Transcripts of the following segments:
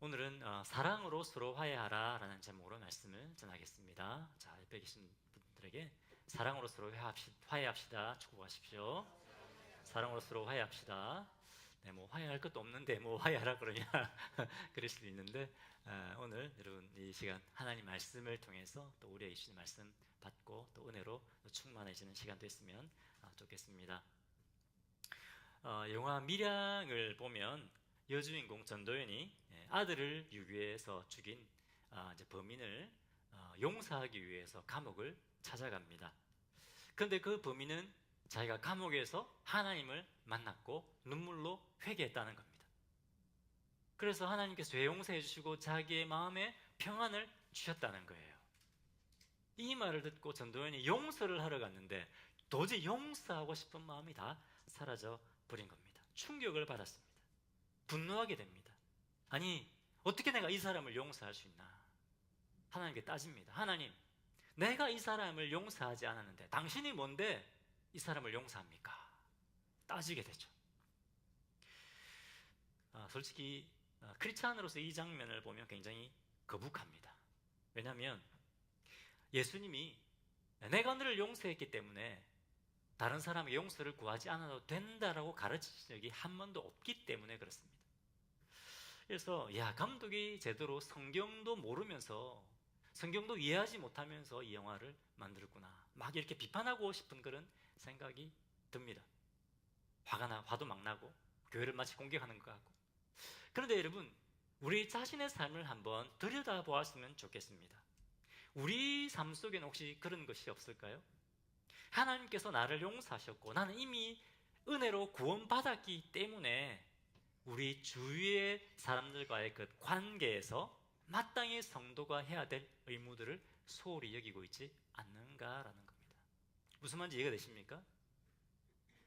오늘은 사랑으로 서로 화해하라 라는 제목으로 말씀을 전하겠습니다. 자, 옆에 계신 분들에게 사랑으로 서로 화해합시다 축복하십시오. 사랑으로 서로 화해합시다. 네, 뭐 화해할 것도 없는데 뭐 화해하라 그러냐 그럴 수도 있는데, 오늘 여러분 이 시간 하나님 말씀을 통해서 또 우리에게 주신 말씀 받고 또 은혜로 또 충만해지는 시간 됐으면 좋겠습니다. 영화 밀양을 보면 여주인공 전도연이 아들을 유괴해서 죽인 이제 범인을 용서하기 위해서 감옥을 찾아갑니다. 그런데 그 범인은 자기가 감옥에서 하나님을 만났고 눈물로 회개했다는 겁니다. 그래서 하나님께서 죄 용서해 주시고 자기의 마음에 평안을 주셨다는 거예요. 이 말을 듣고 전도연이 용서를 하러 갔는데 도저히 용서하고 싶은 마음이 다 사라져 버린 겁니다. 충격을 받았습니다. 분노하게 됩니다. 아니, 어떻게 내가 이 사람을 용서할 수 있나? 하나님께 따집니다. 하나님, 내가 이 사람을 용서하지 않았는데 당신이 뭔데 이 사람을 용서합니까? 따지게 되죠. 솔직히 크리스찬으로서 이 장면을 보면 굉장히 거북합니다. 왜냐하면 예수님이 내가 너를 용서했기 때문에 다른 사람의 용서를 구하지 않아도 된다라고 가르치신 적이 한 번도 없기 때문에 그렇습니다. 그래서 감독이 제대로 성경도 모르면서 성경도 이해하지 못하면서 이 영화를 만들었구나, 막 이렇게 비판하고 싶은 그런 생각이 듭니다. 화도 막 나고 교회를 마치 공격하는 것 같고. 그런데 여러분, 우리 자신의 삶을 한번 들여다보았으면 좋겠습니다. 우리 삶 속에는 혹시 그런 것이 없을까요? 하나님께서 나를 용서하셨고 나는 이미 은혜로 구원받았기 때문에 우리 주위의 사람들과의 그 관계에서 마땅히 성도가 해야 될 의무들을 소홀히 여기고 있지 않는가라는 겁니다. 무슨 말인지 이해가 되십니까?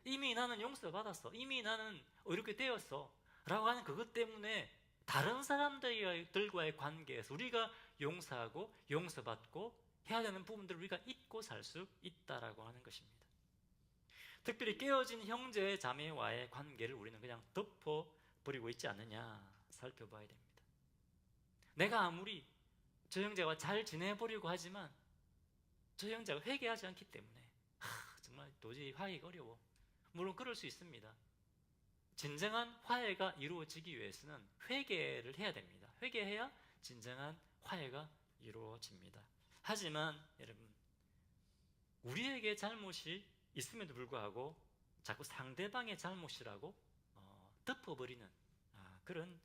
이미 나는 용서받았어, 이미 나는 이렇게 되었어 라고 하는 그것 때문에 다른 사람들과의 관계에서 우리가 용서하고 용서받고 해야 되는 부분들을 우리가 잊고 살 수 있다라고 하는 것입니다. 특별히 깨어진 형제 자매와의 관계를 우리는 그냥 덮어버리고 있지 않느냐 살펴봐야 됩니다. 내가 아무리 저 형제와 잘 지내보려고 하지만 저 형제가 회개하지 않기 때문에 정말 도저히 화해가 어려워. 물론 그럴 수 있습니다. 진정한 화해가 이루어지기 위해서는 회개를 해야 됩니다. 회개해야 진정한 화해가 이루어집니다. 하지만 여러분, 우리에게 잘못이 있음에도 불구하고 자꾸 상대방의 잘못이라고 덮어버리는 그런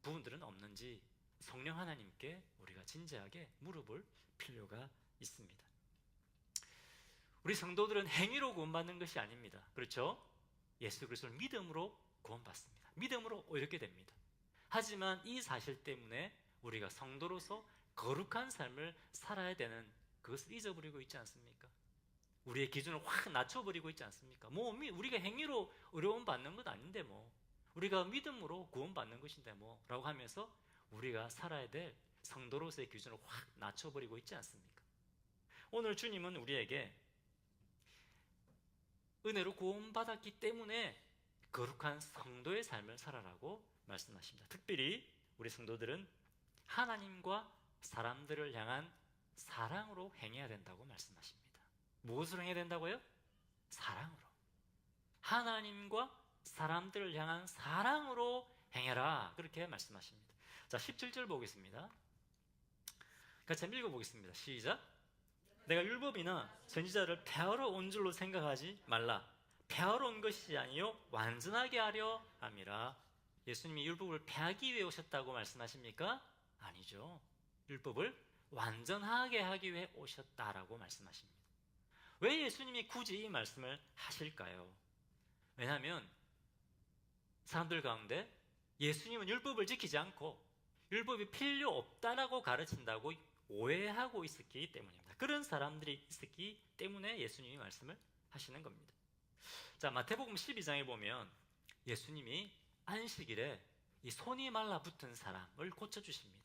부분들은 없는지 성령 하나님께 우리가 진지하게 물어볼 필요가 있습니다. 우리 성도들은 행위로 구원받는 것이 아닙니다. 그렇죠? 예수 그리스도를 믿음으로 구원받습니다. 믿음으로 이렇게 됩니다. 하지만 이 사실 때문에 우리가 성도로서 거룩한 삶을 살아야 되는 그것을 잊어버리고 있지 않습니까? 우리의 기준을 확 낮춰버리고 있지 않습니까? 우리가 행위로 의로움 받는 것 아닌데 우리가 믿음으로 구원받는 것인데 라고 하면서 우리가 살아야 될 성도로서의 기준을 확 낮춰버리고 있지 않습니까? 오늘 주님은 우리에게 은혜로 구원받았기 때문에 거룩한 성도의 삶을 살아라고 말씀하십니다. 특별히 우리 성도들은 하나님과 사람들을 향한 사랑으로 행해야 된다고 말씀하십니다. 무엇으로 행해야 된다고요? 사랑으로. 하나님과 사람들을 향한 사랑으로 행해라, 그렇게 말씀하십니다. 자, 17절 보겠습니다. 같이 한번 읽어보겠습니다. 시작. 내가 율법이나 선지자를 폐하러 온 줄로 생각하지 말라. 폐하러 온 것이 아니요 완전하게 하려 함이라. 예수님이 율법을 폐하기 위해 오셨다고 말씀하십니까? 아니죠. 율법을 완전하게 하기 위해 오셨다라고 말씀하십니다. 왜 예수님이 굳이 이 말씀을 하실까요? 왜냐하면 사람들 가운데 예수님은 율법을 지키지 않고 율법이 필요 없다라고 가르친다고 오해하고 있었기 때문입니다. 그런 사람들이 있었기 때문에 예수님이 말씀을 하시는 겁니다. 자, 마태복음 12장에 보면 예수님이 안식일에 이 손이 말라붙은 사람을 고쳐주십니다.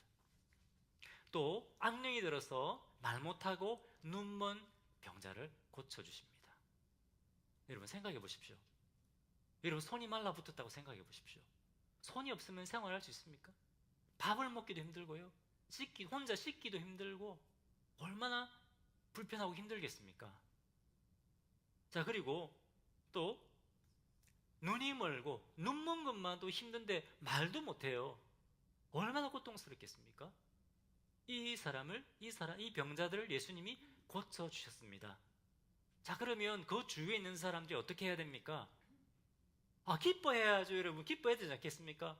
또 악령이 들어서 말 못하고 눈먼 병자를 고쳐주십니다. 여러분 생각해 보십시오. 여러분 손이 말라붙었다고 생각해 보십시오. 손이 없으면 생활할 수 있습니까? 밥을 먹기도 힘들고요. 혼자 씻기도 힘들고 얼마나 불편하고 힘들겠습니까? 자, 그리고 또 눈이 멀고 눈 먼 것만도 힘든데 말도 못해요. 얼마나 고통스럽겠습니까? 이 병자들을 예수님이 고쳐주셨습니다. 자, 그러면 그 주위에 있는 사람들이 어떻게 해야 됩니까? 기뻐해야죠, 여러분. 기뻐해야 되지 않겠습니까?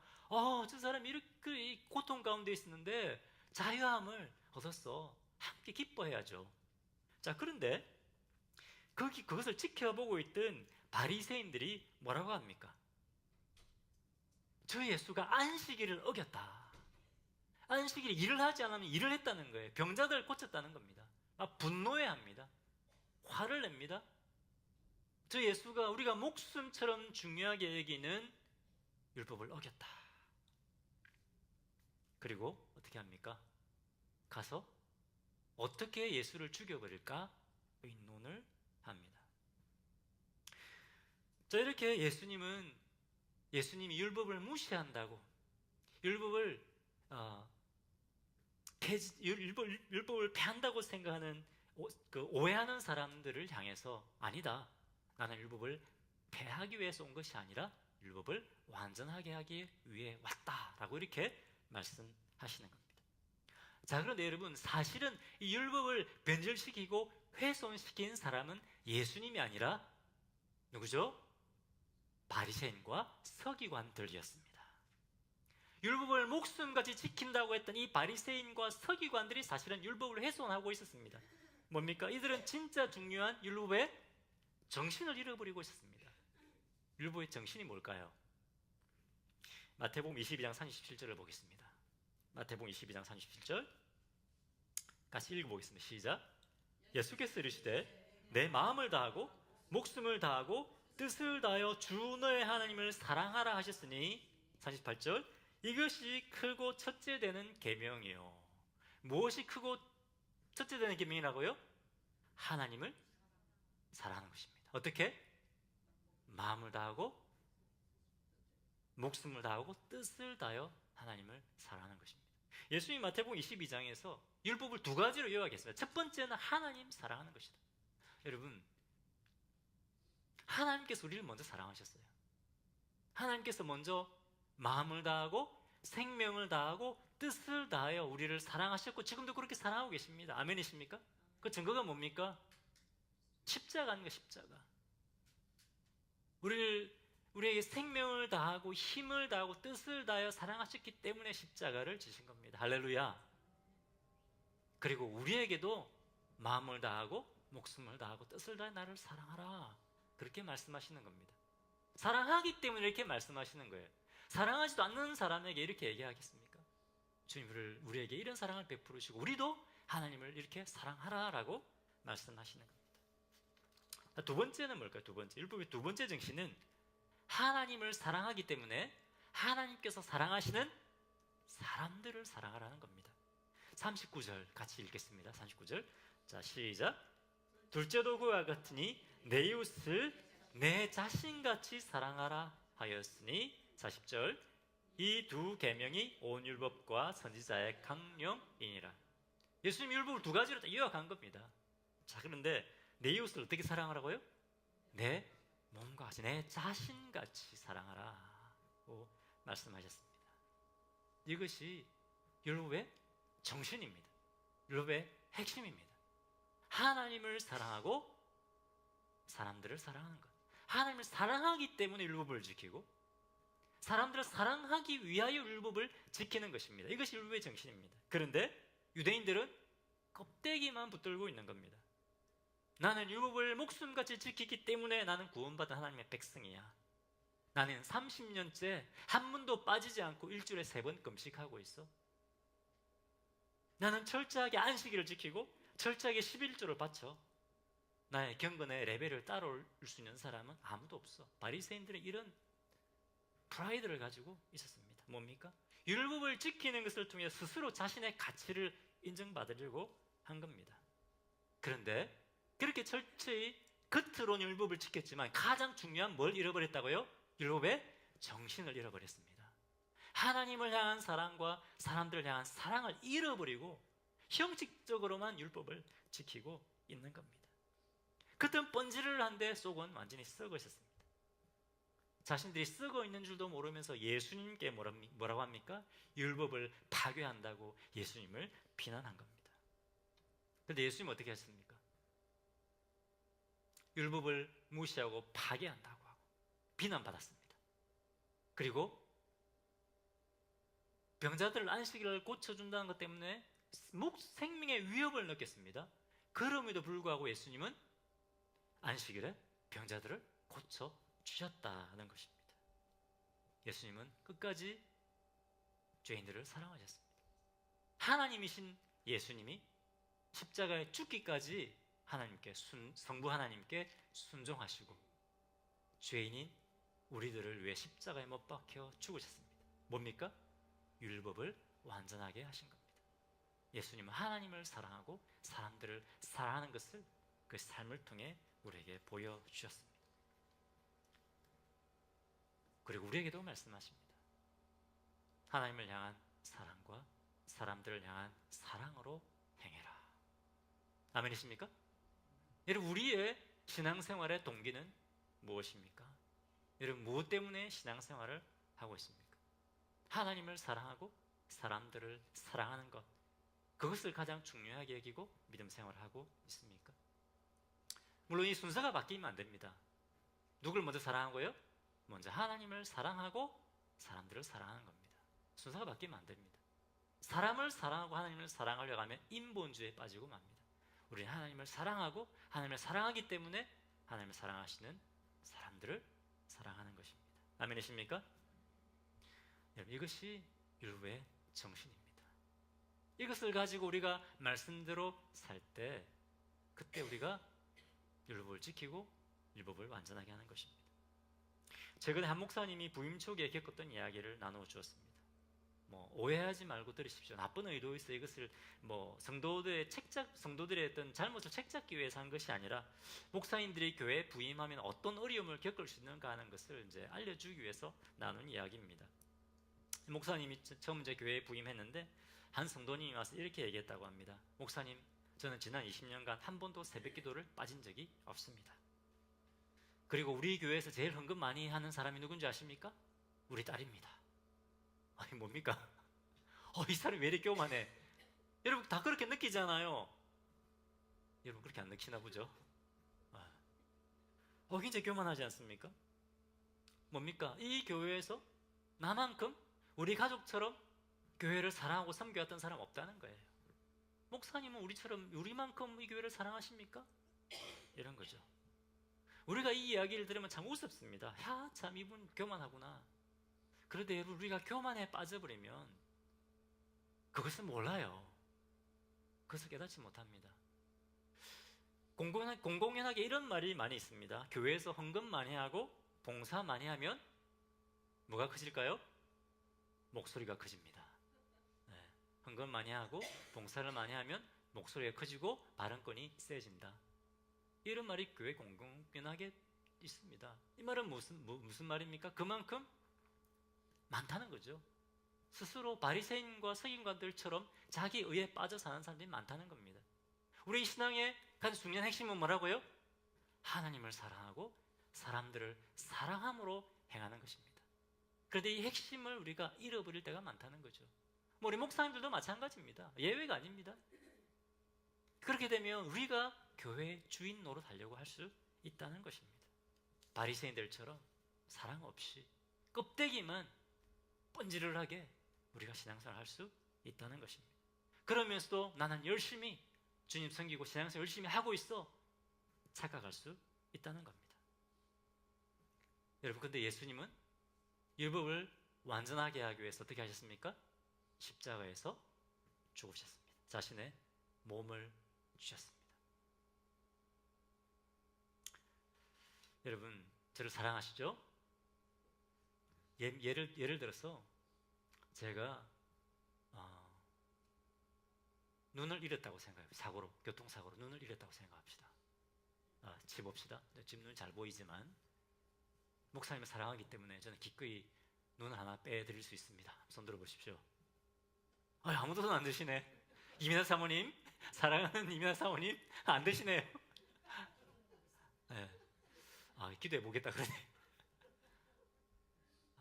저 사람이 이렇게 고통 가운데 있었는데 자유함을 얻었어. 함께 기뻐해야죠. 자, 그런데 그것을 지켜보고 있던 바리새인들이 뭐라고 합니까? 저 예수가 안식일을 어겼다. 안식일에 일을 하지 않으면 일을 했다는 거예요. 병자들을 고쳤다는 겁니다. 분노해합니다. 화를 냅니다. 저 예수가 우리가 목숨처럼 중요하게 여기는 율법을 어겼다. 그리고 어떻게 합니까? 가서 어떻게 예수를 죽여버릴까 의논을 합니다. 자, 이렇게 예수님이 율법을 무시한다고, 율법을 폐한다고 생각하는 오해하는 사람들을 향해서 아니다. 나는 율법을 폐하기 위해서 온 것이 아니라 율법을 완전하게 하기 위해 왔다라고 이렇게 말씀하시는 겁니다. 자, 그런데 여러분, 사실은 이 율법을 변절시키고 훼손시킨 사람은 예수님이 아니라 누구죠? 바리새인과 서기관들이었습니다. 율법을 목숨같이 지킨다고 했던 이 바리새인과 서기관들이 사실은 율법을 훼손하고 있었습니다. 뭡니까? 이들은 진짜 중요한 율법의 정신을 잃어버리고 있었습니다. 율법의 정신이 뭘까요? 마태복음 22장 37절을 보겠습니다. 마태복음 22장 37절 같이 읽어보겠습니다. 시작. 예수께서 이르시되 내 마음을 다하고 목숨을 다하고 뜻을 다하여 주 너의 하나님을 사랑하라 하셨으니 38절 이것이 크고 첫째 되는 계명이요. 무엇이 크고 첫째 되는 계명이라고요? 하나님을 사랑하는 것입니다. 어떻게? 마음을 다하고 목숨을 다하고 뜻을 다하여 하나님을 사랑하는 것입니다. 예수님 마태복음 22장에서 율법을 두 가지로 요약했습니다. 첫 번째는 하나님 사랑하는 것이다. 여러분, 하나님께서 우리를 먼저 사랑하셨어요. 하나님께서 먼저 마음을 다하고 생명을 다하고 뜻을 다하여 우리를 사랑하셨고 지금도 그렇게 사랑하고 계십니다. 아멘이십니까? 그 증거가 뭡니까? 십자가 아닌가, 십자가. 우리에게 생명을 다하고 힘을 다하고 뜻을 다하여 사랑하셨기 때문에 십자가를 지신 겁니다. 할렐루야. 그리고 우리에게도 마음을 다하고 목숨을 다하고 뜻을 다해 나를 사랑하라, 그렇게 말씀하시는 겁니다. 사랑하기 때문에 이렇게 말씀하시는 거예요. 사랑하지도 않는 사람에게 이렇게 얘기하겠습니까? 주님 우리에게 이런 사랑을 베푸시고 우리도 하나님을 이렇게 사랑하라라고 말씀하시는 겁니다. 두 번째는 뭘까요? 율법의 두 번째 정신은 하나님을 사랑하기 때문에 하나님께서 사랑하시는 사람들을 사랑하라는 겁니다. 39절 같이 읽겠습니다. 39절. 자, 시작. 둘째도 그와 같으니 내 이웃을 내 자신같이 사랑하라 하였으니 40절. 이 두 계명이 온 율법과 선지자의 강령이니라. 예수님 율법을 두 가지로 다 요약한 겁니다. 자, 그런데 내 이웃을 어떻게 사랑하라고요? 내 몸과 같이, 내 자신같이 사랑하라고 말씀하셨습니다. 이것이 율법의 정신입니다. 율법의 핵심입니다. 하나님을 사랑하고 사람들을 사랑하는 것. 하나님을 사랑하기 때문에 율법을 지키고 사람들을 사랑하기 위하여 율법을 지키는 것입니다. 이것이 율법의 정신입니다. 그런데 유대인들은 껍데기만 붙들고 있는 겁니다. 나는 율법을 목숨같이 지키기 때문에 나는 구원받은 하나님의 백성이야. 나는 30년째 한 번도 빠지지 않고 일주일에 3번 금식하고 있어. 나는 철저하게 안식일을 지키고 철저하게 11조를 바쳐. 나의 경건의 레벨을 따라올 수 있는 사람은 아무도 없어. 바리새인들은 이런 프라이드를 가지고 있었습니다. 뭡니까? 율법을 지키는 것을 통해 스스로 자신의 가치를 인정받으려고 한 겁니다. 그런데 그렇게 철저히 겉으로는 율법을 지켰지만 가장 중요한 뭘 잃어버렸다고요? 율법의 정신을 잃어버렸습니다. 하나님을 향한 사랑과 사람들을 향한 사랑을 잃어버리고 형식적으로만 율법을 지키고 있는 겁니다. 그땐 번지를 한데 속은 완전히 썩어 있었습니다. 자신들이 썩어 있는 줄도 모르면서 예수님께 뭐라고 합니까? 율법을 파괴한다고 예수님을 비난한 겁니다. 그런데 예수님은 어떻게 했습니까? 율법을 무시하고 파괴한다고 하고 비난받았습니다. 그리고 병자들 안식일을 고쳐준다는 것 때문에 생명의 위협을 느꼈습니다. 그럼에도 불구하고 예수님은 안식일에 병자들을 고쳐주셨다는 것입니다. 예수님은 끝까지 죄인들을 사랑하셨습니다. 하나님이신 예수님이 십자가에 죽기까지 하나님께 성부 하나님께 순종하시고 죄인인 우리들을 위해 십자가에 못 박혀 죽으셨습니다. 뭡니까? 율법을 완전하게 하신 겁니다. 예수님은 하나님을 사랑하고 사람들을 사랑하는 것을 그 삶을 통해 우리에게 보여주셨습니다. 그리고 우리에게도 말씀하십니다. 하나님을 향한 사랑과 사람들을 향한 사랑으로 행해라. 아멘이십니까? 여러분, 우리의 신앙생활의 동기는 무엇입니까? 여러분, 무엇 때문에 신앙생활을 하고 있습니까? 하나님을 사랑하고 사람들을 사랑하는 것, 그것을 가장 중요하게 여기고 믿음 생활을 하고 있습니까? 물론 이 순서가 바뀌면 안 됩니다. 누굴 먼저 사랑하고요? 먼저 하나님을 사랑하고 사람들을 사랑하는 겁니다. 순서가 바뀌면 안 됩니다. 사람을 사랑하고 하나님을 사랑하려고 하면 인본주의에 빠지고 맙니다. 우리는 하나님을 사랑하고 하나님을 사랑하기 때문에 하나님을 사랑하시는 사람들을 사랑하는 것입니다. 아멘이십니까? 여러분, 이것이 율법의 정신입니다. 이것을 가지고 우리가 말씀대로 살 때 그때 우리가 율법을 지키고 율법을 완전하게 하는 것입니다. 최근에 한 목사님이 부임 초기에 겪었던 이야기를 나누어 주었습니다. 오해하지 말고 들으십시오. 나쁜 의도에서 이것을 성도들의 어떤 잘못을 책잡기 위해서 한 것이 아니라 목사님들이 교회에 부임하면 어떤 어려움을 겪을 수 있는가 하는 것을 이제 알려주기 위해서 나눈 이야기입니다. 목사님이 처음 이제 교회에 부임했는데 한 성도님이 와서 이렇게 얘기했다고 합니다. 목사님, 저는 지난 20년간 한 번도 새벽 기도를 빠진 적이 없습니다. 그리고 우리 교회에서 제일 헌금 많이 하는 사람이 누군지 아십니까? 우리 딸입니다. 아니 뭡니까? 이 사람이 왜 이렇게 교만해? 여러분 다 그렇게 느끼잖아요. 여러분 그렇게 안 느끼나 보죠? 굉장히 교만하지 않습니까? 뭡니까? 이 교회에서 나만큼 우리 가족처럼 교회를 사랑하고 섬겨왔던 사람 없다는 거예요. 목사님은 우리만큼 이 교회를 사랑하십니까? 이런 거죠. 우리가 이 이야기를 들으면 참 우습습니다. 참 이분 교만하구나. 그런데 여러분, 우리가 교만에 빠져버리면 그것을 몰라요. 그것을 깨닫지 못합니다. 공공연하게 이런 말이 많이 있습니다. 교회에서 헌금 많이 하고 봉사 많이 하면 뭐가 커질까요? 목소리가 커집니다. 네. 헌금 많이 하고 봉사를 많이 하면 목소리가 커지고 발언권이 세진다. 이런 말이 교회 공공연하게 있습니다. 이 말은 무슨 말입니까? 그만큼 많다는 거죠. 스스로 바리새인과 서기관들처럼 자기 의에 빠져 사는 사람들이 많다는 겁니다. 우리 신앙의 가장 중요한 핵심은 뭐라고요? 하나님을 사랑하고 사람들을 사랑함으로 행하는 것입니다. 그런데 이 핵심을 우리가 잃어버릴 때가 많다는 거죠. 우리 목사님들도 마찬가지입니다. 예외가 아닙니다. 그렇게 되면 우리가 교회의 주인 노릇하려고 할 수 있다는 것입니다. 바리새인들처럼 사랑 없이 껍데기만 번지르르하게 우리가 신앙생활을 할 수 있다는 것입니다. 그러면서도 나는 열심히 주님 섬기고 신앙생활 열심히 하고 있어 착각할 수 있다는 겁니다. 여러분, 근데 예수님은 율법을 완전하게 하기 위해서 어떻게 하셨습니까? 십자가에서 죽으셨습니다. 자신의 몸을 주셨습니다. 여러분, 저를 사랑하시죠? 예를 들어서 제가 눈을 잃었다고 생각해요. 교통사고로 눈을 잃었다고 생각합시다. 칩읍시다. 지금 눈이 잘 보이지만 목사님을 사랑하기 때문에 저는 기꺼이 눈 하나 빼드릴 수 있습니다. 손 들어보십시오. 아무도 손 안 드시네. 이민아 사모님, 사랑하는 이민아 사모님, 안 드시네요. 네. 기도해 보겠다 그러네.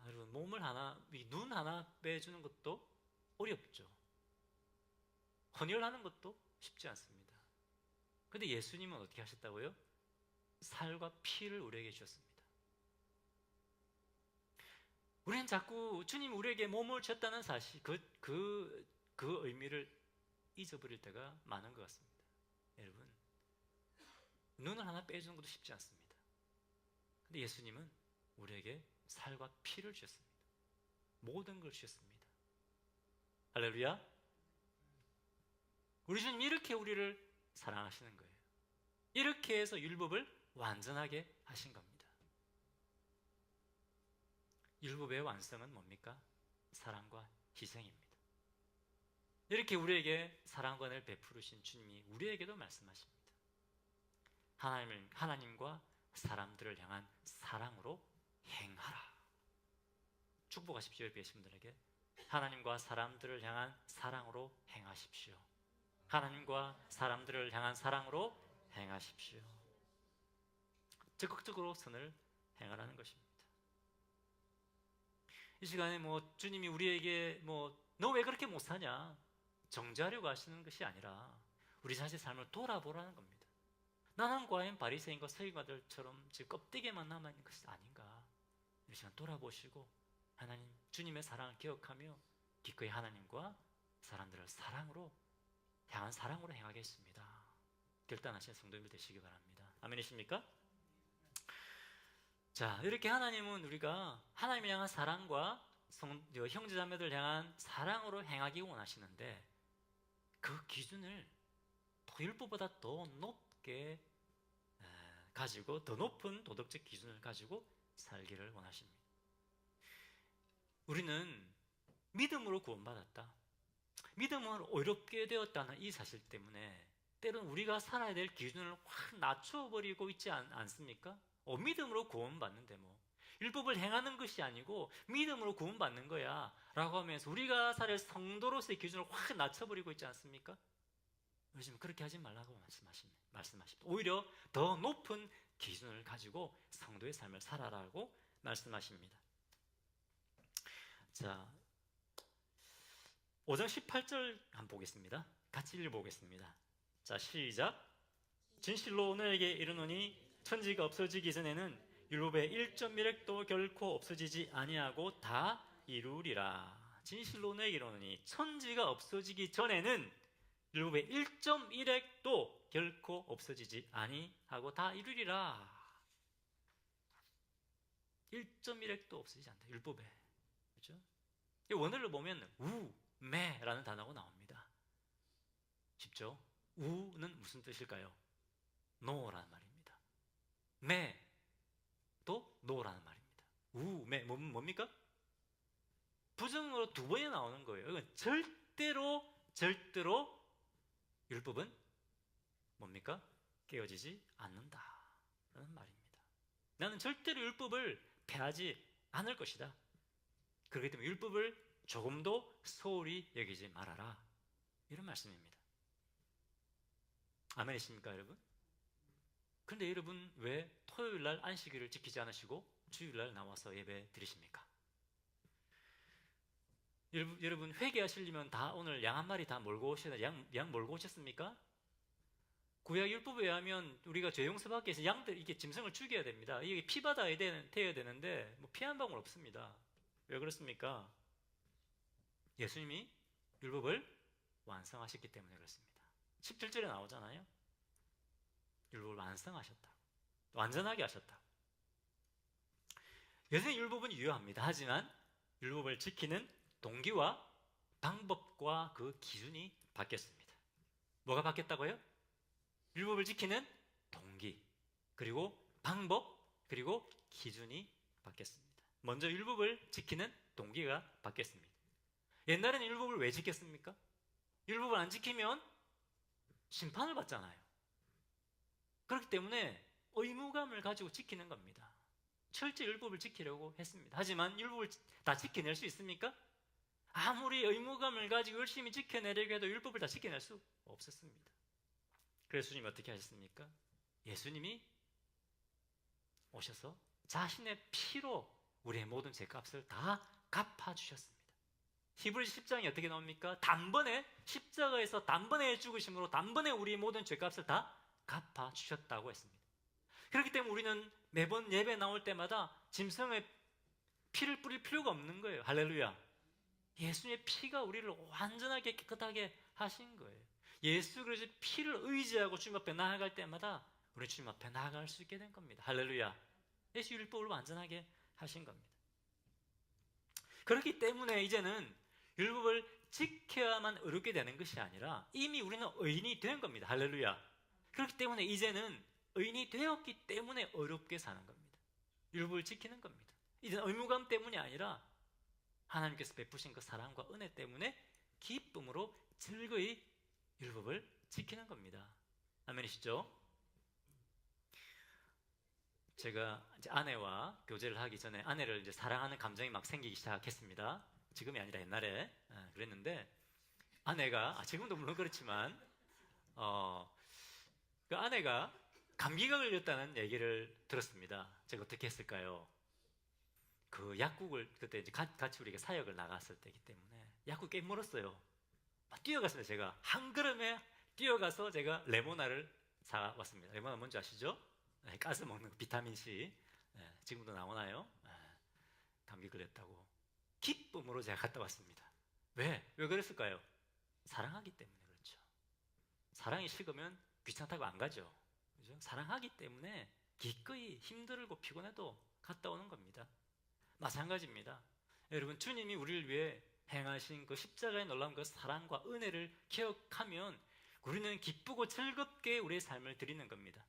여러분, 몸을 하나, 눈 하나 빼주는 것도 어렵죠. 헌혈하는 것도 쉽지 않습니다. 근데 예수님은 어떻게 하셨다고요? 살과 피를 우리에게 주셨습니다. 우리는 자꾸 주님이 우리에게 몸을 주셨다는 사실, 그 의미를 잊어버릴 때가 많은 것 같습니다. 여러분, 눈을 하나 빼주는 것도 쉽지 않습니다. 근데 예수님은 우리에게 살과 피를 주셨습니다. 모든 걸 주셨습니다. 할렐루야. 우리 주님 이렇게 우리를 사랑하시는 거예요. 이렇게 해서 율법을 완전하게 하신 겁니다. 율법의 완성은 뭡니까? 사랑과 희생입니다. 이렇게 우리에게 사랑과 은혜를 베푸르신 주님이 우리에게도 말씀하십니다. 하나님과 사람들을 향한 사랑으로 행하라. 축복하십시오. 옆에 계신 분들에게 하나님과 사람들을 향한 사랑으로 행하십시오. 하나님과 사람들을 향한 사랑으로 행하십시오. 적극적으로 선을 행하라는 것입니다. 이 시간에 주님이 우리에게 너 왜 그렇게 못 사냐? 정죄하려고 하시는 것이 아니라 우리 자신의 삶을 돌아보라는 겁니다. 나는 과연 바리새인과 서기관들처럼 지금 껍데기만 남아있는 것이 아닌가? 이 시간 돌아보시고 하나님, 주님의 사랑을 기억하며 기꺼이 하나님과 사람들을 향한 사랑으로 행하겠습니다. 결단하시는 성도님들 되시기 바랍니다. 아멘이십니까? 자, 이렇게 하나님은 우리가 하나님을 향한 사랑과 형제자매들 향한 사랑으로 행하기 원하시는데 그 기준을 율법보다 더 높게 가지고 더 높은 도덕적 기준을 가지고 살기를 원하십니다. 우리는 믿음으로 구원받았다. 믿음을 어렵게 되었다는 이 사실 때문에 때로는 우리가 살아야 될 기준을 확 낮춰버리고 있지 않습니까? 믿음으로 구원받는데 율법을 행하는 것이 아니고 믿음으로 구원받는 거야 라고 하면서 우리가 살아야 성도로서의 기준을 확 낮춰버리고 있지 않습니까? 요즘 그렇게 하지 말라고 말씀하십니다. 오히려 더 높은 기준을 가지고 성도의 삶을 살아라고 말씀하십니다. 자, 5장 18절 한번 보겠습니다. 같이 읽어보겠습니다. 자, 시작. 진실로 너에게 이르노니 천지가 없어지기 전에는 율법의 1.1획도 결코 없어지지 아니하고 다 이루리라. 진실로 너에게 이르노니 천지가 없어지기 전에는 율법의 1.1획도 결코 없어지지 아니하고 다 이루리라. 1.1획도 없어지지 않다. 율법에. 그렇죠? 원어를 보면 우매라는 단어가 나옵니다. 쉽죠? 우는 무슨 뜻일까요? 노라는 말입니다. 매도 노라는 말입니다. 우매 뭡니까? 부정으로 두 번이 나오는 거예요. 이건 절대로 율법은 뭡니까? 깨어지지 않는다라는 말입니다. 나는 절대로 율법을 폐하지 않을 것이다. 그렇기 때문에 율법을 조금도 소홀히 여기지 말아라. 이런 말씀입니다. 아멘이십니까, 여러분? 그런데 여러분 왜 토요일날 안식일을 지키지 않으시고 주일날 나와서 예배 드리십니까? 여러분 회개하시려면 다 오늘 양 한 마리 다 몰고 오셔야 양 몰고 오셨습니까? 구약 율법에 의하면 우리가 죄 용서받기 위해서 양들 이게 짐승을 죽여야 됩니다. 이게 피 받아야 돼야 되는데 피 한 방울 없습니다. 왜 그렇습니까? 예수님이 율법을 완성하셨기 때문에 그렇습니다. 17절에 나오잖아요. 율법을 완성하셨다. 완전하게 하셨다. 예수님 율법은 유효합니다. 하지만 율법을 지키는 동기와 방법과 그 기준이 바뀌었습니다. 뭐가 바뀌었다고요? 율법을 지키는 동기, 그리고 방법, 그리고 기준이 바뀌었습니다. 먼저 율법을 지키는 동기가 바뀌었습니다. 옛날에는 율법을 왜 지켰습니까? 율법을 안 지키면 심판을 받잖아요. 그렇기 때문에 의무감을 가지고 지키는 겁니다. 철저히 율법을 지키려고 했습니다. 하지만 율법을 다 지켜낼 수 있습니까? 아무리 의무감을 가지고 열심히 지켜내려고 해도 율법을 다 지켜낼 수 없었습니다. 그래서 예수님이 어떻게 하셨습니까? 예수님이 오셔서 자신의 피로 우리의 모든 죄값을 다 갚아주셨습니다. 히브리서 10장이 어떻게 나옵니까? 단번에 십자가에서 단번에 죽으심으로 단번에 우리의 모든 죄값을 다 갚아주셨다고 했습니다. 그렇기 때문에 우리는 매번 예배 나올 때마다 짐승의 피를 뿌릴 필요가 없는 거예요. 할렐루야. 예수님의 피가 우리를 완전하게 깨끗하게 하신 거예요. 예수 그리스도의 피를 의지하고 주님 앞에 나아갈 때마다 우리 주님 앞에 나아갈 수 있게 된 겁니다. 할렐루야. 예수 율법을 완전하게 하신 겁니다. 그렇기 때문에 이제는 율법을 지켜야만 의롭게 되는 것이 아니라 이미 우리는 의인이 된 겁니다. 할렐루야. 그렇기 때문에 이제는 의인이 되었기 때문에 어렵게 사는 겁니다. 율법을 지키는 겁니다. 이제는 의무감 때문이 아니라 하나님께서 베푸신 그 사랑과 은혜 때문에 기쁨으로 즐거이 율법을 지키는 겁니다. 아멘이시죠? 제가 이제 아내와 교제를 하기 전에 아내를 이제 사랑하는 감정이 막 생기기 시작했습니다. 지금이 아니라 옛날에 그랬는데 아내가 지금도 물론 그렇지만 그 아내가 감기가 걸렸다는 얘기를 들었습니다. 제가 어떻게 했을까요? 그 약국을 그때 이제 같이 우리가 사역을 나갔을 때이기 때문에 약국 꽤 멀었어요. 막 뛰어갔습니다. 제가 한 걸음에 뛰어가서 제가 레모나를 사왔습니다. 레모나 뭔지 아시죠? 네, 가스 먹는 거, 비타민 C. 네, 지금도 나오나요? 네, 감기 걸렸다고 기쁨으로 제가 갔다 왔습니다. 왜 그랬을까요? 사랑하기 때문에 그렇죠. 사랑이 식으면 귀찮다고 안 가죠. 그죠? 사랑하기 때문에 기꺼이 힘들고 피곤해도 갔다 오는 겁니다. 마찬가지입니다. 여러분, 주님이 우리를 위해 행하신 그 십자가의 놀라운 그 사랑과 은혜를 기억하면 우리는 기쁘고 즐겁게 우리의 삶을 드리는 겁니다.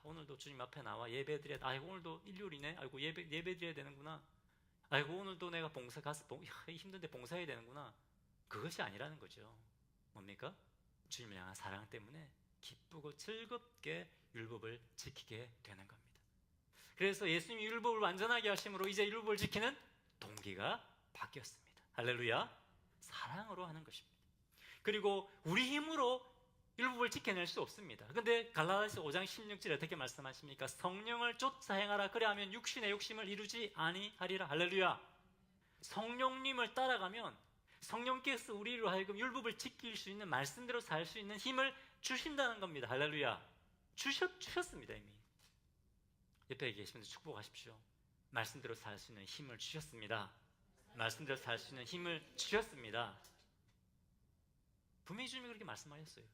오늘도 주님 앞에 나와 예배드려야 돼. 오늘도 일요일이네. 예배 드려야 되는구나. 오늘도 내가 봉사 가서 힘든데 봉사해야 되는구나. 그것이 아니라는 거죠. 뭡니까? 주님을 향한 사랑 때문에 기쁘고 즐겁게 율법을 지키게 되는 겁니다. 그래서 예수님이 율법을 완전하게 하심으로 이제 율법을 지키는 동기가 바뀌었습니다. 할렐루야. 사랑으로 하는 것입니다. 그리고 우리 힘으로 율법을 지켜낼 수 없습니다. 그런데 갈라디아서 5장 16절에 어떻게 말씀하십니까? 성령을 쫓아 행하라. 그래야면 육신의 욕심을 이루지 아니하리라. 할렐루야. 성령님을 따라가면 성령께서 우리로 하여금 율법을 지킬 수 있는, 말씀대로 살 수 있는 힘을 주신다는 겁니다. 할렐루야. 주셨습니다. 이미 옆에 계시면서 축복하십시오. 말씀대로 살 수 있는 힘을 주셨습니다. 말씀대로 살 수 있는 힘을 주셨습니다. 분명히 주님이 그렇게 말씀하셨어요.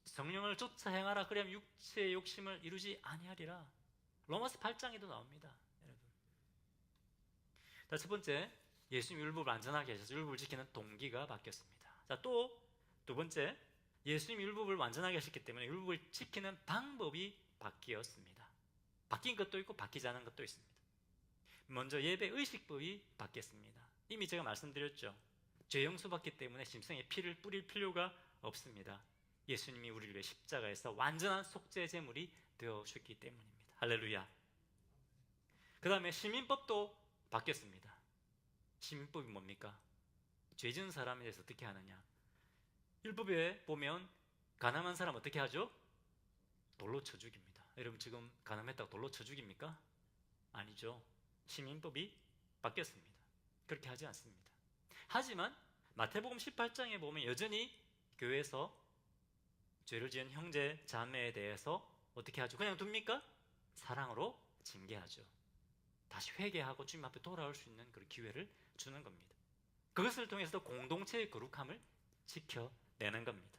성령을 쫓아 행하라. 그러면 육체의 욕심을 이루지 아니하리라. 로마서 8장에도 나옵니다. 여러분. 자, 첫 번째, 예수님 율법을 완전하게 하셔서 율법을 지키는 동기가 바뀌었습니다. 자, 또 두 번째, 예수님 율법을 완전하게 하셨기 때문에 율법을 지키는 방법이 바뀌었습니다. 바뀐 것도 있고 바뀌지 않은 것도 있습니다. 먼저 예배 의식법이 바뀌었습니다. 이미 제가 말씀드렸죠. 죄 용서받기 때문에 짐승의 피를 뿌릴 필요가 없습니다. 예수님이 우리를 위해 십자가에서 완전한 속죄 제물이 되어주셨기 때문입니다. 할렐루야. 그 다음에 시민법도 바뀌었습니다. 시민법이 뭡니까? 죄 지은 사람에 대해서 어떻게 하느냐. 율법에 보면 가늠한 사람 어떻게 하죠? 돌로 쳐 죽입니다. 여러분, 지금 가늠했다고 돌로 쳐 죽입니까? 아니죠. 시민법이 바뀌었습니다. 그렇게 하지 않습니다. 하지만 마태복음 18장에 보면 여전히 교회에서 죄를 지은 형제 자매에 대해서 어떻게 하죠? 그냥 둡니까? 사랑으로 징계하죠. 다시 회개하고 주님 앞에 돌아올 수 있는 그런 기회를 주는 겁니다. 그것을 통해서 공동체의 거룩함을 지켜내는 겁니다.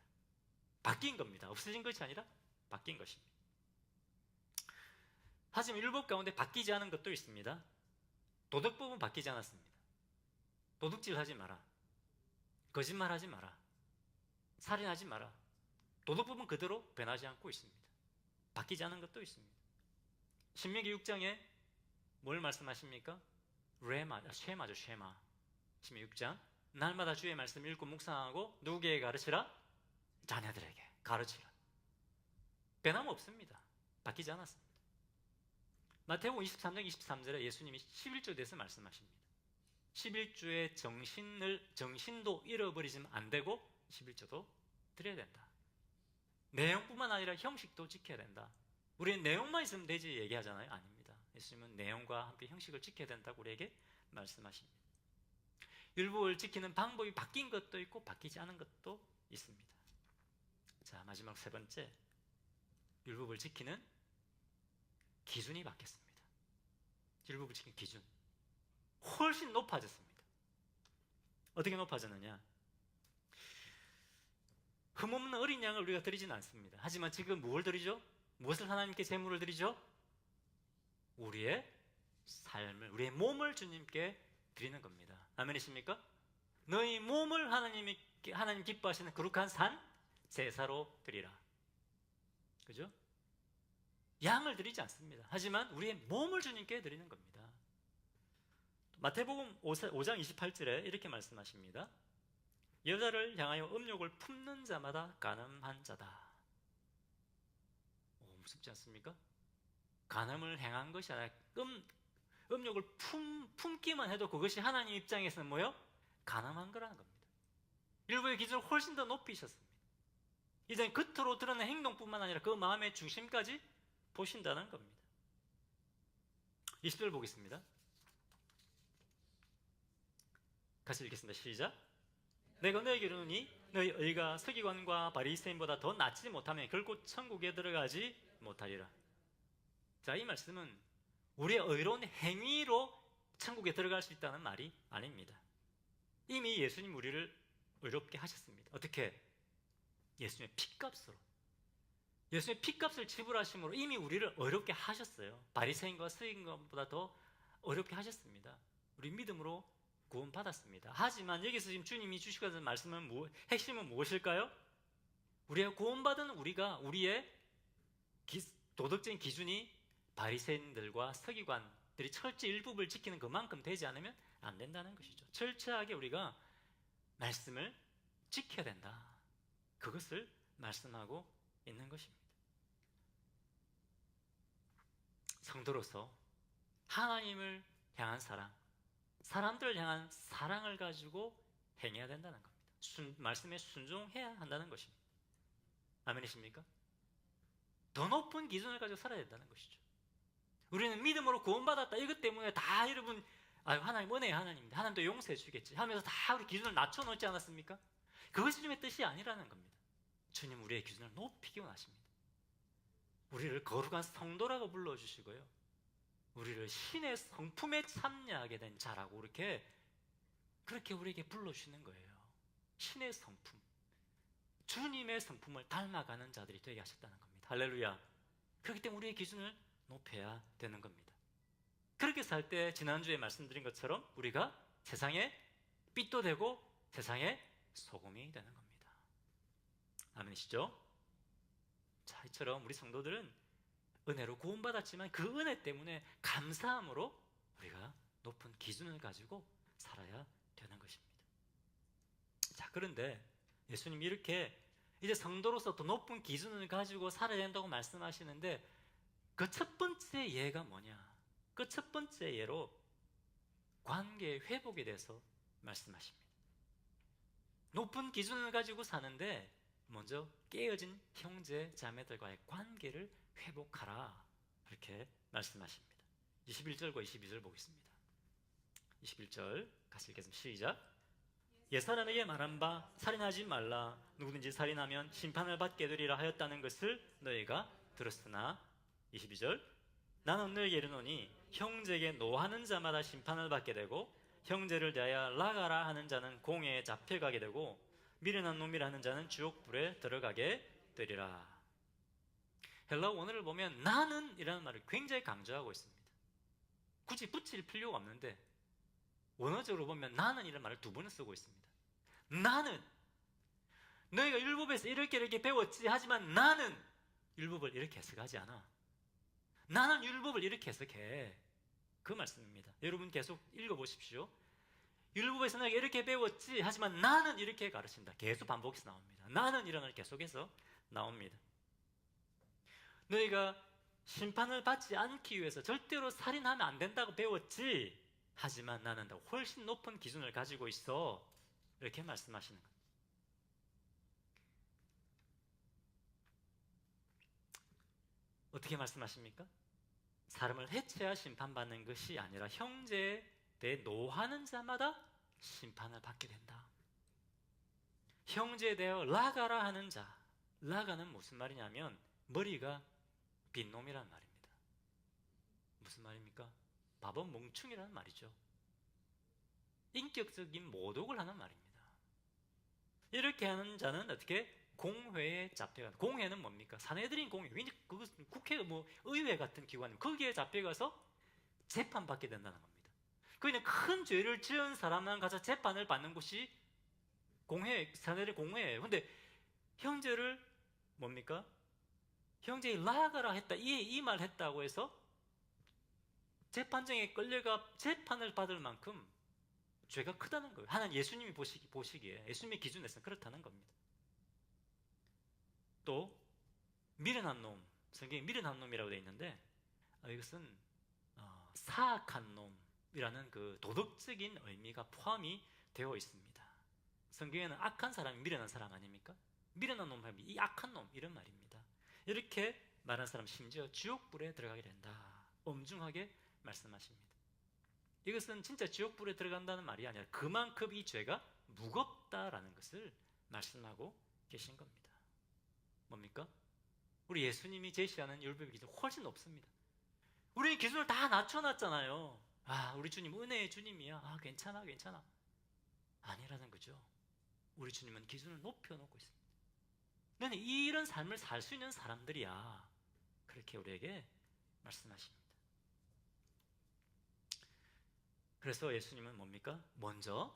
바뀐 겁니다. 없어진 것이 아니라 바뀐 것입니다. 하지만 율법 가운데 바뀌지 않은 것도 있습니다. 도덕법은 바뀌지 않았습니다. 도둑질하지 마라. 거짓말하지 마라. 살인하지 마라. 도덕법은 그대로 변하지 않고 있습니다. 바뀌지 않은 것도 있습니다. 신명기 6장에 뭘 말씀하십니까? 쉐마죠. 쉐마. 신명기 6장. 날마다 주의 말씀 읽고 묵상하고 누구에게 가르치라? 자녀들에게 가르치라. 변함없습니다. 바뀌지 않았습니다. 마태복음 23장 23절에 예수님이 11조에 대해서 말씀하십니다. 11조의 정신도 잃어버리지면 안 되고 11조도 드려야 된다. 내용뿐만 아니라 형식도 지켜야 된다. 우리는 내용만 있으면 되지 얘기하잖아요. 아닙니다. 예수님은 내용과 함께 형식을 지켜야 된다고 우리에게 말씀하십니다. 율법을 지키는 방법이 바뀐 것도 있고 바뀌지 않은 것도 있습니다. 자, 마지막 세 번째, 율법을 지키는 기준이 바뀌었습니다. 율법을 지키는 기준 훨씬 높아졌습니다. 어떻게 높아졌느냐? 흠없는 어린 양을 우리가 드리지는 않습니다. 하지만 지금 무엇을 드리죠? 무엇을 하나님께 제물을 드리죠? 우리의 삶을, 우리의 몸을 주님께 드리는 겁니다. 아멘이십니까? 너희 몸을 하나님 기뻐하시는 거룩한 산 제사로 드리라. 그죠? 양을 드리지 않습니다. 하지만 우리의 몸을 주님께 드리는 겁니다. 마태복음 5장 28절에 이렇게 말씀하십니다. 여자를 향하여 음욕을 품는 자마다 간음한 자다. 무섭지 않습니까? 간음을 행한 것이 아니라 음욕을 품기만 해도 그것이 하나님 입장에서는 뭐요? 간음한 거라는 겁니다. 율법의 기준을 훨씬 더 높이셨습니다. 이제 겉으로 드러낸 행동뿐만 아니라 그 마음의 중심까지 보신다는 겁니다. 20절 보겠습니다. 같이 읽겠습니다. 시작. 내가 너에게 이르노니 너희 의가 서기관과 바리새인보다 더 낫지 못하면 결코 천국에 들어가지 못하리라. 자, 이 말씀은 우리의 의로운 행위로 천국에 들어갈 수 있다는 말이 아닙니다. 이미 예수님 우리를 의롭게 하셨습니다. 어떻게? 예수님의 피값으로. 예수님의 피값을 지불하심으로 이미 우리를 의롭게 하셨어요. 바리새인과 서기관보다 더 의롭게 하셨습니다. 우리 믿음으로 구원받았습니다. 하지만 여기서 지금 주님이 주시고자 말씀은 핵심은 무엇일까요? 우리가 구원받은 우리의 도덕적인 기준이 바리새인들과 서기관들이 철저히 율법을 지키는 그만큼 되지 않으면 안 된다는 것이죠. 철저하게 우리가 말씀을 지켜야 된다. 그것을 말씀하고 있는 것입니다. 성도로서 하나님을 향한 사랑, 사람들을 향한 사랑을 가지고 행해야 된다는 겁니다. 말씀에 순종해야 한다는 것입니다. 아멘이십니까? 더 높은 기준을 가지고 살아야 된다는 것이죠. 우리는 믿음으로 구원받았다 이것 때문에 다 여러분 하나님 은혜의 하나님입니다. 하나님도 용서해 주겠지 하면서 다 우리 기준을 낮춰놓지 않았습니까? 그것이 주님의 뜻이 아니라는 겁니다. 주님 우리의 기준을 높이기 원하십니다. 우리를 거룩한 성도라고 불러주시고요, 우리를 신의 성품에 참여하게 된 자라고 그렇게 우리에게 불러주시는 거예요. 신의 성품, 주님의 성품을 닮아가는 자들이 되게 하셨다는 겁니다. 할렐루야. 그렇기 때문에 우리의 기준을 높여야 되는 겁니다. 그렇게 살 때 지난주에 말씀드린 것처럼 우리가 세상에 빛도 되고 세상에 소금이 되는 겁니다. 아멘이시죠? 자, 이처럼 우리 성도들은 은혜로 구원받았지만 그 은혜 때문에 감사함으로 우리가 높은 기준을 가지고 살아야 되는 것입니다. 자, 그런데 예수님이 이렇게 이제 성도로서 더 높은 기준을 가지고 살아야 된다고 말씀하시는데 그 첫 번째 예가 뭐냐? 그 첫 번째 예로 관계의 회복에 대해서 말씀하십니다. 높은 기준을 가지고 사는데 먼저 깨어진 형제 자매들과의 관계를 회복하라, 이렇게 말씀하십니다. 21절과 22절 보겠습니다. 21절 같이 읽겠습니다. 시작. 예사라 너에게 말한 바 살인하지 말라. 누구든지 살인하면 심판을 받게 되리라 하였다는 것을 너희가 들었으나 22절 나는 너에게 이르노니 형제에게 노하는 자마다 심판을 받게 되고 형제를 대하여 나가라 하는 자는 공회에 잡혀가게 되고 미련한 놈이라 하는 자는 지옥불에 들어가게 되리라. 헬라어 원어를 보면 나는 이라는 말을 굉장히 강조하고 있습니다. 굳이 붙일 필요가 없는데 원어적으로 보면 나는 이라는 말을 두 번을 쓰고 있습니다. 나는 너희가 율법에서 이렇게 배웠지 하지만 나는 율법을 이렇게 해석하지 않아. 나는 율법을 이렇게 해석해. 그 말씀입니다. 여러분 계속 읽어보십시오. 율법에서 너희가 이렇게 배웠지 하지만 나는 이렇게 가르친다. 계속 반복해서 나옵니다. 나는 이라는 말 계속해서 나옵니다. 너희가 심판을 받지 않기 위해서 절대로 살인하면 안 된다고 배웠지. 하지만 나는 더 훨씬 높은 기준을 가지고 있어. 이렇게 말씀하시는 거예요. 어떻게 말씀하십니까? 사람을 해체하 심판받는 것이 아니라 형제에 대해 노하는 자마다 심판을 받게 된다. 형제에 대해 라가라 하는 자, 라가는 무슨 말이냐면 머리가 빈 놈이란 말입니다. 무슨 말입니까? 바본 멍충이라는 말이죠. 인격적인 모독을 하는 말입니다. 이렇게 하는 자는 어떻게? 공회에 잡혀가. 공회는 뭡니까? 사내들인 공회. 그것은 국회, 의회 같은 기관, 거기에 잡혀가서 재판받게 된다는 겁니다. 그냥 큰 죄를 지은 사람만 가서 재판을 받는 곳이 공회, 사내들 공회예요. 근데 형제를 뭡니까? 형제의 라가라 했다, 이 말 했다고 해서 재판정에 끌려가 재판을 받을 만큼 죄가 크다는 거예요. 하나님 예수님이 보시기에 예수님의 기준에서 그렇다는 겁니다. 또 미련한 놈, 성경에 미련한 놈이라고 되어 있는데 이것은 사악한 놈이라는 그 도덕적인 의미가 포함이 되어 있습니다. 성경에는 악한 사람이 미련한 사람 아닙니까? 미련한 놈 하면 이 악한 놈 이런 말입니다. 이렇게 말한 사람 심지어 지옥불에 들어가게 된다. 엄중하게 말씀하십니다. 이것은 진짜 지옥불에 들어간다는 말이 아니라 그만큼 이 죄가 무겁다라는 것을 말씀하고 계신 겁니다. 뭡니까? 우리 예수님이 제시하는 율법의 기준 훨씬 높습니다. 우리 기준을 다 낮춰놨잖아요. 우리 주님 은혜의 주님이야. 괜찮아. 아니라는 거죠. 우리 주님은 기준을 높여놓고 있습니다. 너는 이런 삶을 살 수 있는 사람들이야. 그렇게 우리에게 말씀하십니다. 그래서 예수님은 뭡니까? 먼저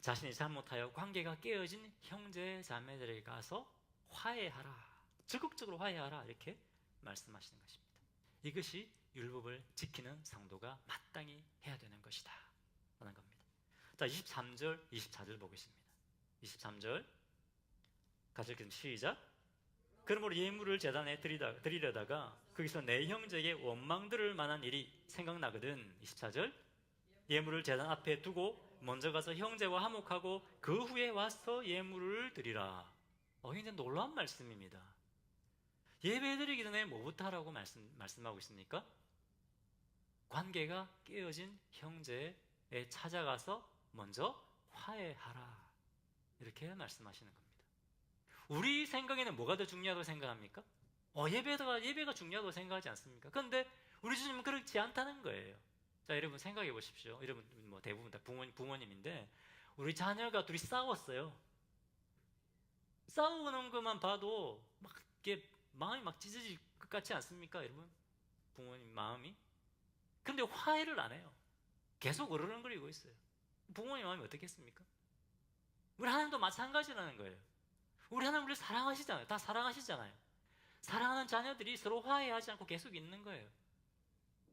자신이 잘못하여 관계가 깨어진 형제 자매들에게 가서 화해하라. 적극적으로 화해하라. 이렇게 말씀하시는 것입니다. 이것이 율법을 지키는 성도가 마땅히 해야 되는 것이다 라는 겁니다. 자, 23절, 24절 보겠습니다. 23절 같이 읽겠습니다. 시작. 그러므로 예물을 제단에 드리려다가 거기서 내 형제에게 원망 들을 만한 일이 생각나거든. 24절. 예물을 제단 앞에 두고 먼저 가서 형제와 화목하고 그 후에 와서 예물을 드리라. 굉장히 놀라운 말씀입니다. 예배 드리기 전에 뭐부터 하라고 말씀하고 있습니까? 관계가 깨어진 형제에 찾아가서 먼저 화해하라. 이렇게 말씀하시는 겁니다. 우리 생각에는 뭐가 더 중요하다고 생각합니까? 예배가 중요하다고 생각하지 않습니까? 그런데 우리 주님은 그렇지 않다는 거예요. 자, 여러분 생각해 보십시오. 여러분 대부분 다 부모님인데 우리 자녀가 둘이 싸웠어요. 싸우는 것만 봐도 막 이렇게 마음이 막 찢어질 것 같지 않습니까, 여러분? 부모님 마음이. 근데 화해를 안 해요. 계속 으르렁거리고 있어요. 부모님 마음이 어떻겠습니까? 우리 하나님도 마찬가지라는 거예요. 우리 하나님 우리를 사랑하시잖아요. 다 사랑하시잖아요. 사랑하는 자녀들이 서로 화해하지 않고 계속 있는 거예요.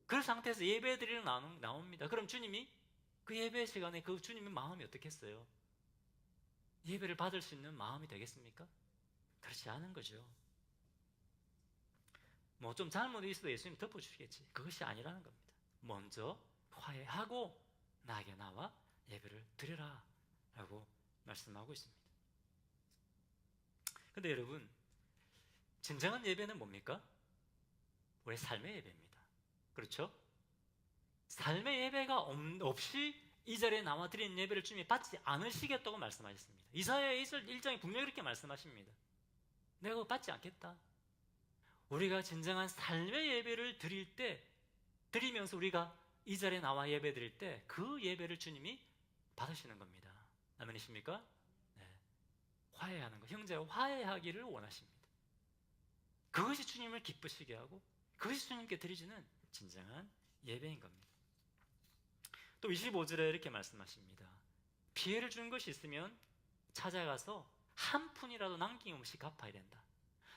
그 상태에서 예배 드리러 나옵니다. 그럼 주님이 그 예배 시간에 그 주님의 마음이 어떻겠어요? 예배를 받을 수 있는 마음이 되겠습니까? 그렇지 않은 거죠. 좀 잘못이 있어도 예수님 덮어주시겠지. 그것이 아니라는 겁니다. 먼저 화해하고 나에게 나와 예배를 드려라 라고 말씀하고 있습니다. 근데 여러분, 진정한 예배는 뭡니까? 우리의 삶의 예배입니다. 그렇죠? 삶의 예배가 없이 이 자리에 나와 드리는 예배를 주님이 받지 않으시겠다고 말씀하셨습니다. 이사야 1장에 분명히 그렇게 말씀하십니다. 내가 그거 받지 않겠다. 우리가 진정한 삶의 예배를 드리면서 우리가 이 자리에 나와 예배 드릴 때 그 예배를 주님이 받으시는 겁니다. 아멘이십니까? 네. 화해하는 것, 형제와 화해하기를 원하십니다. 그것이 주님을 기쁘시게 하고 그것이 주님께 드리지는 진정한 예배인 겁니다. 또 25절에 이렇게 말씀하십니다. 피해를 준 것이 있으면 찾아가서 한 푼이라도 남김없이 갚아야 된다.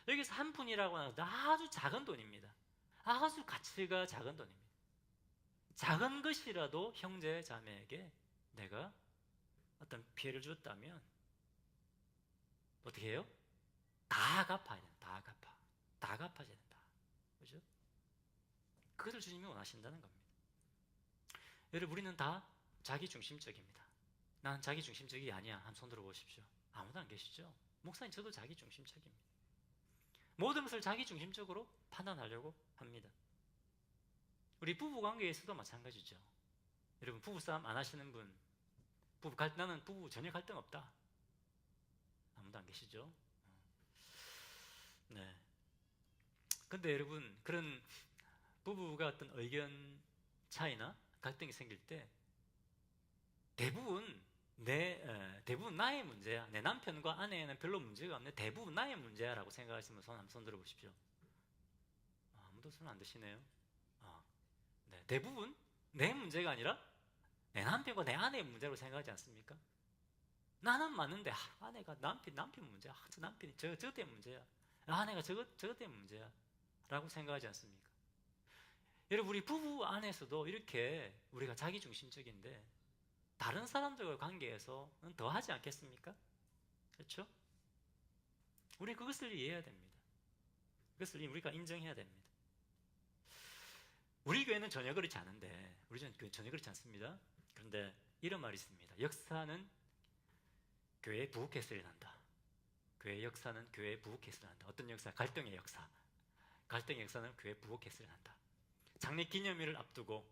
여기서 한 푼이라고 하는 것은 아주 작은 돈입니다. 아주 가치가 작은 돈입니다. 작은 것이라도 형제 자매에게 내가 어떤 피해를 줬다면 어떻게 해요? 다 갚아야 된다. 다 다 갚아줘야 된다. 그죠? 그것을 주님이 원하신다는 겁니다. 여러분, 우리는 다 자기중심적입니다. 난 자기중심적이 아니야. 한 손 들어보십시오. 아무도 안 계시죠? 목사님, 저도 자기중심적입니다. 모든 것을 자기중심적으로 판단하려고 합니다. 우리 부부관계에서도 마찬가지죠. 여러분, 부부싸움 안 하시는 분, 나는 부부 전혀 갈등 없다. 아무도 안 계시죠? 네. 근데 여러분, 그런 부부가 어떤 의견 차이나 갈등이 생길 때 대부분 나의 문제야. 내 남편과 아내에는 별로 문제가 없네. 대부분 나의 문제야라고 생각하시면 손 들어보십시오. 아무도 손 안 드시네요. 네. 대부분 내 문제가 아니라 내 남편과 내 아내의 문제로 생각하지 않습니까? 나는 맞는데 아내가 남편 문제야. 저 남편이 저거 때문에 문제야. 아내가 저거 때문에 문제야 라고 생각하지 않습니까? 여러분, 우리 부부 안에서도 이렇게 우리가 자기중심적인데 다른 사람들과 관계에서는 더 하지 않겠습니까? 그렇죠? 우리 그것을 이해해야 됩니다. 그것을 우리가 인정해야 됩니다. 우리 교회는 전혀 그렇지 않은데, 우리 교회는 전혀 그렇지 않습니다. 그런데 이런 말이 있습니다. 역사는 교회에 부엌에서 일어난다. 교회의 역사는 교회에 부엌에서 일어난다. 어떤 역사? 갈등의 역사. 갈등의 역사는 교회 부엌에서 일어난다. 장례 기념일을 앞두고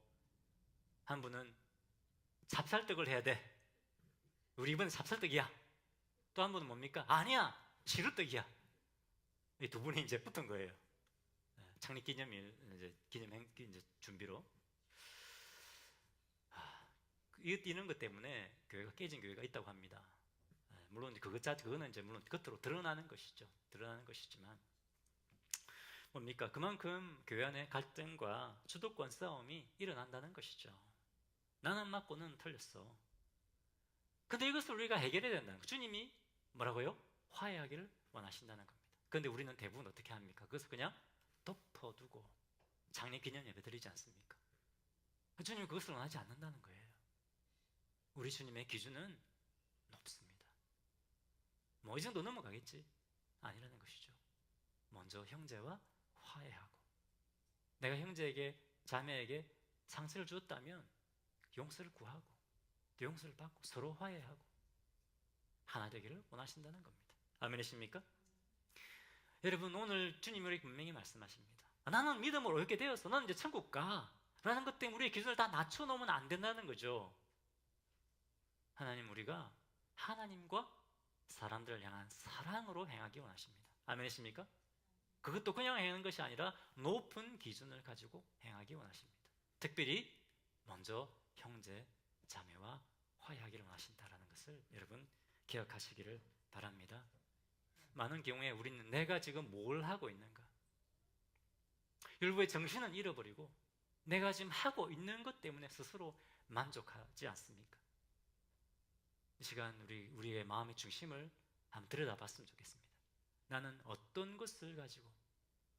한 분은 찹쌀떡을 해야 돼. 우리 이번에 찹쌀떡이야. 또 한 분은 뭡니까? 아니야, 시루떡이야. 이 두 분이 이제 붙은 거예요. 장례 기념일 이제 준비로. 이런 것 때문에 교회가 깨진 교회가 있다고 합니다. 물론 그거는 이제 물론 겉으로 드러나는 것이죠. 드러나는 것이지만 뭡니까? 그만큼 교회 안에 갈등과 주도권 싸움이 일어난다는 것이죠. 나는 맞고 너는 틀렸어. 근데 이것을 우리가 해결해야 된다는 거예요. 주님이 뭐라고요? 화해하기를 원하신다는 겁니다. 그런데 우리는 대부분 어떻게 합니까? 그것을 그냥 덮어두고 장례 기념 예배 드리지 않습니까? 주님은 그것을 원하지 않는다는 거예요. 우리 주님의 기준은 높습니다. 뭐 이 정도 넘어가겠지? 아니라는 것이죠. 먼저 형제와 화해하고, 내가 형제에게 자매에게 상처를 주었다면 용서를 구하고 또 용서를 받고 서로 화해하고 하나 되기를 원하신다는 겁니다. 아멘이십니까? 여러분, 오늘 주님이 우리에게 분명히 말씀하십니다. 나는 믿음으로 이렇게 되어서 너는 이제 천국 가 라는 것 때문에 우리의 기준을 다 낮춰놓으면 안 된다는 거죠. 하나님, 우리가 하나님과 사람들을 향한 사랑으로 행하기 원하십니다. 아멘이십니까? 그것도 그냥 행하는 것이 아니라 높은 기준을 가지고 행하기 원하십니다. 특별히 먼저 형제, 자매와 화해하기를 원하신다는 것을 여러분 기억하시기를 바랍니다. 많은 경우에 우리는 내가 지금 뭘 하고 있는가, 일부의 정신은 잃어버리고 내가 지금 하고 있는 것 때문에 스스로 만족하지 않습니까? 이 시간 우리의 마음의 중심을 한번 들여다봤으면 좋겠습니다. 나는 어떤 것을 가지고,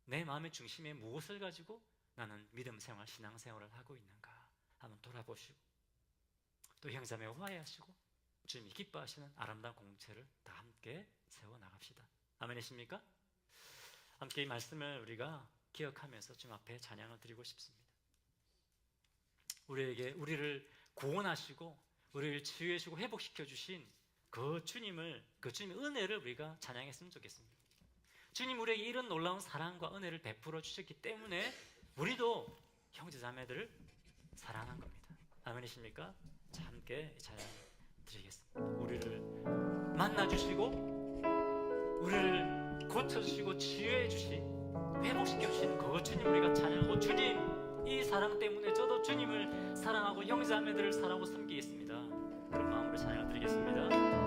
내 마음의 중심에 무엇을 가지고 나는 믿음 생활, 신앙 생활을 하고 있는가 한번 돌아보시고, 또 형제자매와 화해하시고 주님이 기뻐하시는 아름다운 공동체를 다 함께 세워나갑시다. 아멘이십니까? 함께 이 말씀을 우리가 기억하면서 주님 앞에 찬양을 드리고 싶습니다. 우리를 구원하시고 우리를 치유해 주고 회복시켜 주신 그 주님의 은혜를 우리가 찬양했으면 좋겠습니다. 주님, 우리에게 이런 놀라운 사랑과 은혜를 베풀어 주셨기 때문에 우리도 형제 자매들을 사랑한 겁니다. 아멘이십니까? 자, 함께 찬양 드리겠습니다. 우리를 만나 주시고 우리를 고쳐 주시고 치유해 주신, 회복시켜 주신 그 주님 우리가 찬양하고, 주님, 이 사랑 때문에 저도 주님을 사랑하고 형제 자매들을 사랑하고 섬기겠습니다. 그런 마음으로 찬양을 드리겠습니다.